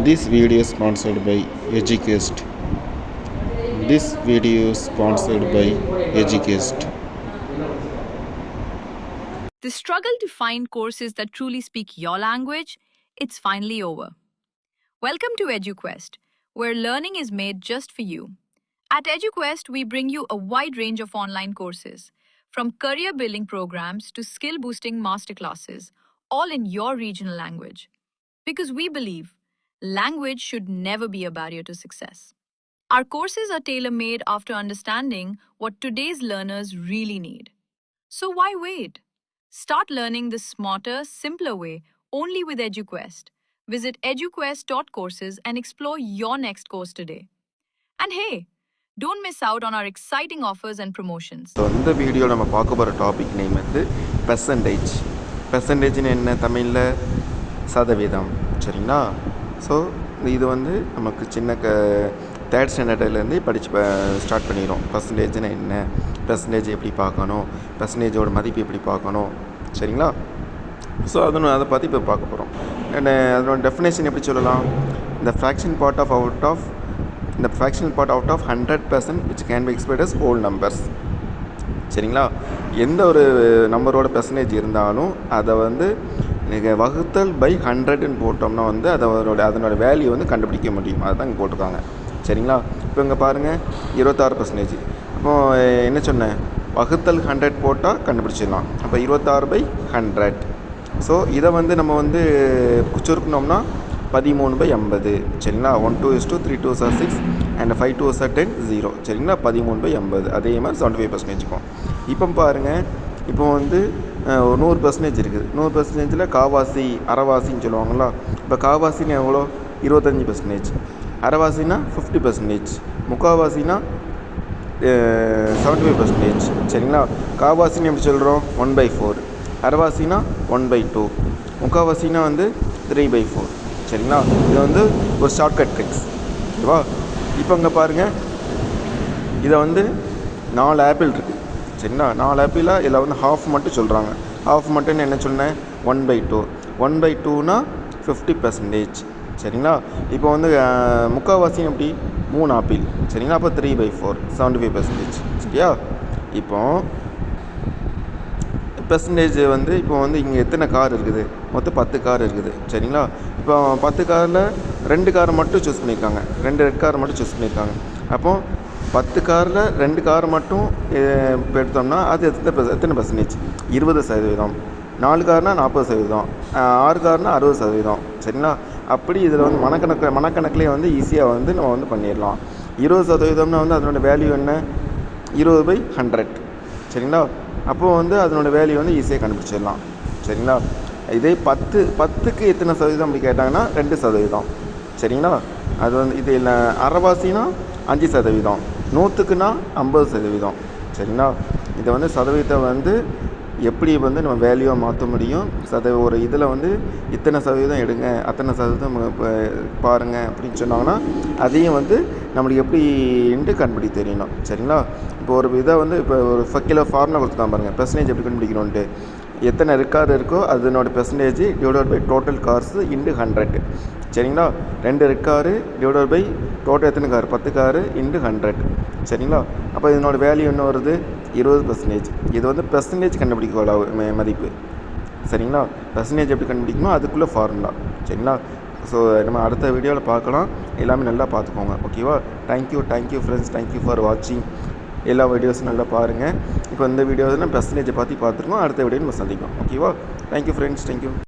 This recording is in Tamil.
This video is sponsored by EduQuest. This video is sponsored by EduQuest. The struggle to find courses that truly speak your language, it's finally over. Welcome to EduQuest, where learning is made just for you. At EduQuest, we bring you a wide range of online courses, from career building programs to skill boosting masterclasses, all in your regional language. Because we believe language should never be a barrier to success. Our courses are tailor made after understanding what today's learners really need. So why wait? Start learning the smarter, simpler way only with EduQuest. Visit eduquest.courses and explore your next course today. And hey, don't miss out on our exciting offers and promotions. So இந்த வீடியோவில் நம்ம பார்க்க போகிற டாபிக் நேம் வந்து பெர்சன்டேஜ். பெர்சன்டேஜ்னு என்ன தமிழில் சதவீதம், சரிங்களா? ஸோ இது வந்து நமக்கு சின்ன தேர்ட் ஸ்டாண்டர்ட்லேருந்து படித்து ஸ்டார்ட் பண்ணிடும். பெர்சன்டேஜ்னா என்ன, பெர்சன்டேஜ் எப்படி பார்க்கணும், பெர்சன்டேஜோட மதிப்பு எப்படி பார்க்கணும், சரிங்களா? ஸோ அதை பற்றி இப்போ பார்க்க போகிறோம். அண்ட் அதனோட டெஃபினேஷன் எப்படி சொல்லலாம்? இந்த fraction part of out of 100% which can be expressed as whole numbers, சரிங்களா? எந்த ஒரு நம்பரோட பெர்சன்டேஜ் இருந்தாலும் அதை வந்து நீங்கள் வகுத்தல் பை 100ன்னு போட்டோம்னா வந்து அதனோட வேல்யூ வந்து கண்டுபிடிக்க முடியும். அதுதான் இங்கே போட்டிருக்காங்க, சரிங்களா? இப்போ இங்கே பாருங்கள் 26%. அப்போது என்ன சொன்னேன், வகுத்தல் 100 போட்டால் கண்டுபிடிச்சிடலாம். அப்போ 26/100. ஸோ இதை வந்து நம்ம வந்து சுருக்கணும்னா 13/50, சரிங்களா? 1 2 is 2, 3 2s are 6 and 5 2s are 10, 0, சரிங்களா? 13/50. அதே மாதிரி 75%. இப்போ பாருங்கள், இப்போ வந்து 100% இருக்குது. 100%ல் காவாசி அரைவாசின்னு சொல்லுவாங்களா? இப்போ காவாசின்னு எவ்வளோ? 25%. அரைவாசினா 50%. முக்கால்வாசினா 75%, சரிங்களா? காவாசின்னு எப்படி சொல்கிறோம்? 1/4. அரைவாசினா 1/2. முக்கால்வாசினா வந்து 3/4, சரிங்களா? இது வந்து ஒரு ஷார்ட்கட் ட்ரிக்ஸ், ஓகேவா? இப்போ இங்கே பாருங்கள், இதை வந்து 4 ஆப்பிள் இருக்குது, சரிங்களா? 4 ஆப்பிளாக இதில் வந்து ஹாஃப் மட்டும் சொல்கிறாங்க. ஹாஃப் மட்டும்னு என்ன சொன்னேன்? 1/2. 1/2னா 50%, சரிங்களா? இப்போ வந்து முக்கால்வாசி எப்படி? 3 ஆப்பிள், சரிங்களா? அப்போ 3/4, 75%, சரியா? இப்போ பெர்சன்டேஜ் வந்து இப்போ வந்து இங்கே எத்தனை கார் இருக்குது? மொத்தம் 10 கார் இருக்குது, சரிங்களா? இப்போ 10 காரில் 2 காரை மட்டும் சூஸ் பண்ணியிருக்காங்க, 2 ரெட் காரை மட்டும் சூஸ் பண்ணியிருக்காங்க. அப்போது 10 காரில் 2 கார் மட்டும் இப்போ எடுத்தோம்னா அது எத்தனை பெர்சன்டேஜ்? 20%. 4 கார்னால் 40%, 6 கார்னால் 60%, சரிங்களா? அப்படி இதில் வந்து மனக்கணக்கிலே வந்து ஈஸியாக வந்து நம்ம வந்து பண்ணிடலாம். 20%னா வந்து அதனோட வேல்யூ என்ன? 20/100, சரிங்களா? அப்போது வந்து அதனோட வேல்யூ வந்து ஈஸியாக கண்டுபிடிச்சிடலாம், சரிங்களா? இதே 10க்கு எத்தனை சதவீதம் அப்படி கேட்டாங்கன்னா 2%, சரிங்களா? அது வந்து இது இல்லை. அரைவாசினா 5%, 100க்குனா 50%, சரிங்களா? இதை வந்து சதவீதத்தை வந்து எப்படி வந்து நம்ம வேல்யூவாக மாற்ற முடியும்? ஒரு இதில் வந்து இத்தனை சதவீதம் எடுங்க, அத்தனை சதவீதம் பாருங்கள் அப்படின்னு சொன்னாங்கன்னா அதையும் வந்து நம்மளுக்கு எப்படின்ட்டு கண்டுபிடிக்க தெரியணும், சரிங்களா? இப்போ ஒரு இதை வந்து இப்போ ஒரு கிலோ ஃபார்முலா கொடுத்துதான் பாருங்கள், பெர்சன்டேஜ் எப்படி கண்டுபிடிக்கணுன்ட்டு. எத்தனை ரெக்கார்டு இருக்கோ அதனோட percentage divided by total cars into 100, சரிங்களா? 2 ரெக்கார்டு டிவைடட் பை டோட்டல் எத்தனை கார்? 10 காரு இன்ட்டு 100, சரிங்களா? அப்போ இதனோட வேல்யூ என்ன வருது? 20%. இது வந்து பெர்சன்டேஜ் கண்டுபிடிக்க மதிப்பு, சரிங்களா? பெர்சன்டேஜ் எப்படி கண்டுபிடிக்கணும் அதுக்குள்ளே ஃபார்முலா, சரிங்களா? ஸோ நம்ம அடுத்த வீடியோவில் பார்க்கலாம். எல்லாமே நல்லா பார்த்துக்கோங்க, ஓகேவா? தேங்க்யூ ஃப்ரெண்ட்ஸ், தேங்க்யூ ஃபார் வாட்சிங். எல்லா வீடியோஸும் நல்லா பாருங்கள். இப்போ இந்த வீடியோவில் பெர்சன்டேஜை பற்றி பார்த்துருக்கோம். அடுத்த வீடியோ நம்ம சந்திப்போம், ஓகேவா? Thank you friends, thank you.